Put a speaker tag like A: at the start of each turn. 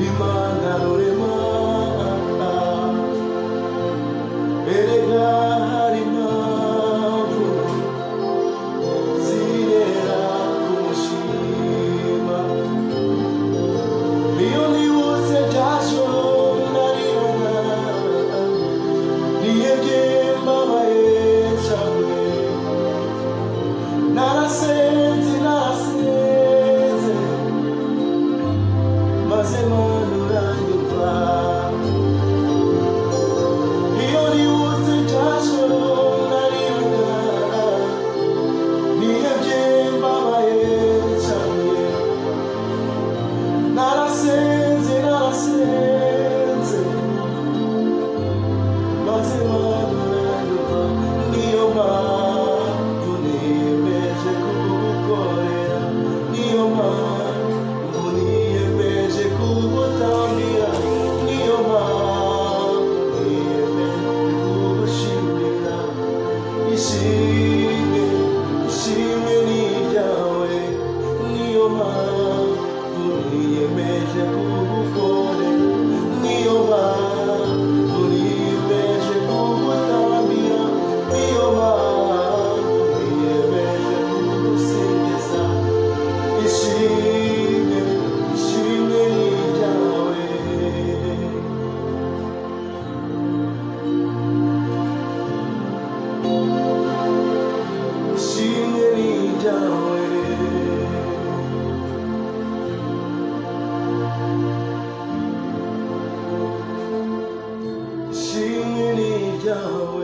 A: Imana rurema erega hari impamvu zirera kumushima. Iyo nibutse rya joro nariraga, nihebye mbabaye cyane, narasenze maze Mana uranyumva. Iyo nibutse rya joro nariraga, nihebye mbabaye cyane, narasenze maze Mana uranyumva. Niyo mpamvu niyemeje kugukorera, niyo mpamvu niyemeje kugutambira, niyo mpamvu niyemeje kugushimira. Ishimwe ni iryawe, niyo mpamvu niyemeje kugukorera, niyo mpamvu niyemeje kugutambira, niyo mpamvu niyemeje kugusingiza. Ishimwe ni iryawe. Ishimwe ni iryawe. Ishimwe ni iryawe.